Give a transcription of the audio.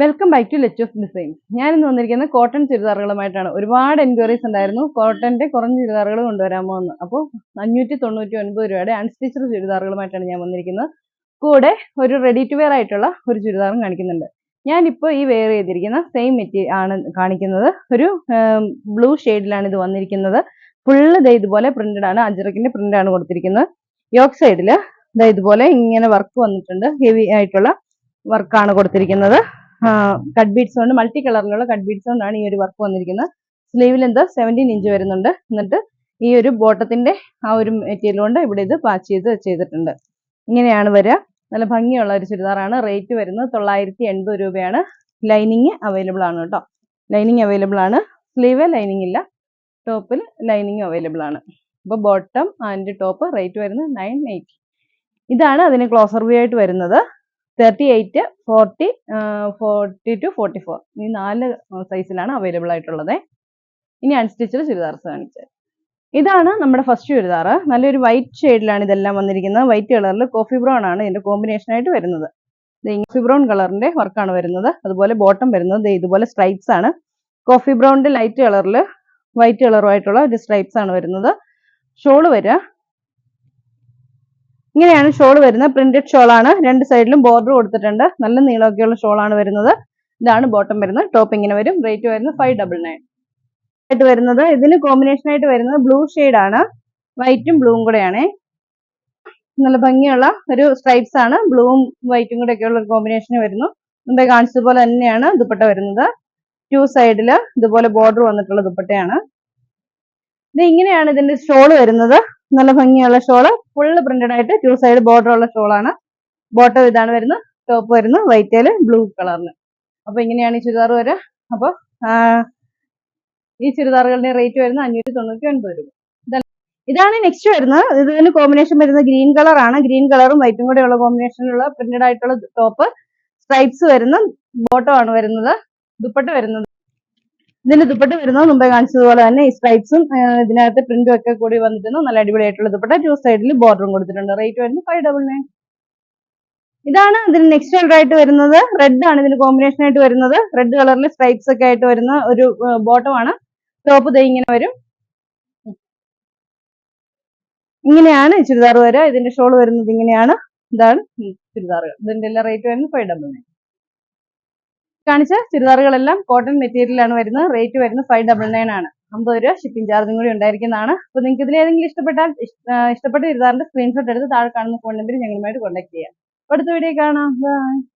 Welcome back to Lechu's designs. ഞാൻ ഇന്ന് വന്നിരിക്കുന്നത് കോട്ടൺ ചുരിദാറുകളുമായിട്ടാണ്. ഒരുപാട് എൻക്വയറീസ് ഉണ്ടായിരുന്നു കോട്ടന്റെ കുറഞ്ഞ ചുരിദാറുകൾ കൊണ്ടുവരാമോ എന്ന്. അപ്പോൾ 599 രൂപയുടെ അൺസ്റ്റിച്ചഡ് ചുരിദാറുകളുമായിട്ടാണ് ഞാൻ വന്നിരിക്കുന്നത്. കൂടെ ഒരു റെഡി ടു വെയർ ആയിട്ടുള്ള ഒരു ചുരിദാറും കാണിക്കുന്നുണ്ട്. ഞാനിപ്പോൾ ഈ വെയർ ചെയ്തിരിക്കുന്ന സെയിം മെറ്റീരിയൽ ആണ് കാണിക്കുന്നത്. ഒരു ബ്ലൂ ഷെയ്ഡിലാണ് ഇത് വന്നിരിക്കുന്നത്. ഫുള്ള് ഇതുപോലെ പ്രിന്റഡ് ആണ്, അജ്രക്കിന്റെ പ്രിന്റ് ആണ് കൊടുത്തിരിക്കുന്നത്. യോക്ക് സൈഡിൽ ഇതുപോലെ ഇങ്ങനെ വർക്ക് വന്നിട്ടുണ്ട്. ഹെവി ആയിട്ടുള്ള വർക്കാണ് കൊടുത്തിരിക്കുന്നത്. കട്ട് ബീഡ്സ് കൊണ്ട്, മൾട്ടി കളറിലുള്ള കട്ട് ബീഡ്സ് കൊണ്ടാണ് ഈ ഒരു വർക്ക് വന്നിരിക്കുന്നത്. സ്ലീവ് ലെന്ത് 17 ഇഞ്ച് വരുന്നുണ്ട്. എന്നിട്ട് ഈ ഒരു ബോട്ടത്തിന്റെ ആ ഒരു മെറ്റീരിയൽ കൊണ്ട് ഇവിടെ ഇത് പാച്ച് ചെയ്തിട്ടുണ്ട്. ഇങ്ങനെയാണ് വരിക. നല്ല ഭംഗിയുള്ള ഒരു ചുരിദാറാണ്. റേറ്റ് വരുന്നത് 980 രൂപയാണ്. ലൈനിങ് അവൈലബിൾ ആണ് കേട്ടോ. ലൈനിങ് അവൈലബിൾ ആണ്. സ്ലീവ് ലൈനിങ് ഇല്ല, ടോപ്പിൽ ലൈനിങ് അവൈലബിൾ ആണ്. അപ്പോൾ ബോട്ടം ആൻഡ് ടോപ്പ് റേറ്റ് വരുന്നത് 980. ഇതാണ് അതിന് ക്ലോസർ വ്യൂ ആയിട്ട് വരുന്നത്. 38, 40, 40 to 44 ഈ 4 സൈസിലാണ് അവൈലബിൾ ആയിട്ടുള്ളത്. ഇനി അൺസ്റ്റിച്ചഡ് ചുരിദാർസ് കാണിച്ചത്. ഇതാണ് നമ്മുടെ ഫസ്റ്റ് ചുരിദാർ. നല്ലൊരു വൈറ്റ് ഷെയ്ഡിലാണ് ഇതെല്ലാം വന്നിരിക്കുന്നത്. വൈറ്റ് കളറിൽ കോഫി ബ്രൗൺ ആണ് ഇതിന്റെ കോമ്പിനേഷൻ ആയിട്ട് വരുന്നത്. കോഫി ബ്രൗൺ കളറിന്റെ വർക്കാണ് വരുന്നത്. അതുപോലെ ബോട്ടം വരുന്നത് ഇതുപോലെ സ്ട്രൈപ്സ് ആണ്. കോഫി ബ്രൗണിന്റെ ലൈറ്റ് കളറിൽ വൈറ്റ് കളറുമായിട്ടുള്ള ഒരു സ്ട്രൈപ്സ് ആണ് വരുന്നത്. ഷോള് വരിക ഇങ്ങനെയാണ്. ഷോൾ വരുന്നത് പ്രിന്റഡ് ഷോളാണ്. രണ്ട് സൈഡിലും ബോർഡർ കൊടുത്തിട്ടുണ്ട്. നല്ല നീളമൊക്കെയുള്ള ഷോളാണ് വരുന്നത്. ഇതാണ് ബോട്ടം വരുന്നത്. ടോപ്പ് ഇങ്ങനെ വരും. റേറ്റ് വരുന്നത് 599 ആയിട്ട് വരുന്നത്. ഇതിന് കോമ്പിനേഷൻ ആയിട്ട് വരുന്നത് ബ്ലൂ ഷെയ്ഡ് ആണ്. വൈറ്റും ബ്ലൂവും കൂടെയാണ്. നല്ല ഭംഗിയുള്ള ഒരു സ്ട്രൈപ്സ് ആണ്. ബ്ലൂവും വൈറ്റും കൂടെ ഒക്കെയുള്ള ഒരു കോമ്പിനേഷൻ വരുന്നു. മുമ്പേ കാണിച്ചതുപോലെ തന്നെയാണ് ദുപ്പട്ട വരുന്നത്. 2 സൈഡിൽ ഇതുപോലെ ബോർഡർ വന്നിട്ടുള്ള ദുപ്പട്ടയാണ്. ഇത് ഇങ്ങനെയാണ് ഇതിന്റെ ഷോള് വരുന്നത്. നല്ല ഭംഗിയുള്ള ഷോള്, ഫുള്ള് പ്രിന്റഡ് ആയിട്ട് 2 സൈഡ് ബോർഡർ ഉള്ള ഷോളാണ്. ബോട്ടം ഇതാണ് വരുന്നത്. ടോപ്പ് വരുന്നത് വൈറ്റില് ബ്ലൂ കളറിന്. അപ്പൊ ഇങ്ങനെയാണ് ഈ ചുരിദാർ വരിക. അപ്പൊ ഈ ചുരിദാറുകളുടെ റേറ്റ് വരുന്നത് 599 രൂപ. ഇതാണ് നെക്സ്റ്റ് വരുന്നത്. ഇതിന് കോമ്പിനേഷൻ വരുന്നത് ഗ്രീൻ കളർ ആണ്. ഗ്രീൻ കളറും വൈറ്റും കൂടെ ഉള്ള കോമ്പിനേഷനിലുള്ള പ്രിന്റഡ് ആയിട്ടുള്ള ടോപ്പ്, സ്ട്രൈപ്സ് വരുന്ന ബോട്ടം ആണ് വരുന്നത്. ദുപ്പട്ട വരുന്നത്, ഇതിന്റെ ദുപ്പട്ട വരുന്നത് മുമ്പേ കാണിച്ചതുപോലെ തന്നെ ഈ സ്ട്രൈപ്സും ഇതിനകത്ത് പ്രിന്റും ഒക്കെ കൂടി വന്നിട്ടുണ്ട്. നല്ല അടിപൊളിയായിട്ടുള്ള ദുപ്പട്ട. 2 സൈഡിൽ ബോർഡറും കൊടുത്തിട്ടുണ്ട്. റേറ്റ് വരുന്നത് 599. ഇതാണ് ഇതിന് നെക്സ്റ്റ് കളർ ആയിട്ട് വരുന്നത്. റെഡ് ആണ് ഇതിന് കോമ്പിനേഷൻ ആയിട്ട് വരുന്നത്. റെഡ് കളറിൽ സ്ട്രൈപ്സ് ഒക്കെ ആയിട്ട് വരുന്ന ഒരു ബോട്ടം ആണ്. ടോപ്പ് ദേ ഇങ്ങനെ വരും. ഇങ്ങനെയാണ് ചുരിദാർ വരിക. ഇതിന്റെ ഷോൾ വരുന്നത് ഇങ്ങനെയാണ്. ഇതാണ് ചുരിദാറുകൾ. ഇതിന്റെ എല്ലാം റേറ്റ് വരുന്നത് 599. കാണിച്ച ചുരിദാറുകളെല്ലാം കോട്ടൺ മെറ്റീരിയലാണ് വരുന്നത്. റേറ്റ് വരുന്നത് 599 ആണ്. 50 രൂപ ഷിപ്പിംഗ് ചാർജും കൂടി ഉണ്ടായിരിക്കുന്നതാണ്. അപ്പോൾ നിങ്ങൾക്ക് ഇതിലേതെങ്കിലും ഇഷ്ടപ്പെട്ട ചുരിദാറിന്റെ സ്ക്രീൻഷോട്ട് എടുത്ത് താഴെ കാണുന്ന ഫോൺ നമ്പറിൽ ഞങ്ങളുമായിട്ട് കോൺടാക്ട് ചെയ്യാം. അടുത്ത വീഡിയോ കാണാം. ബൈ.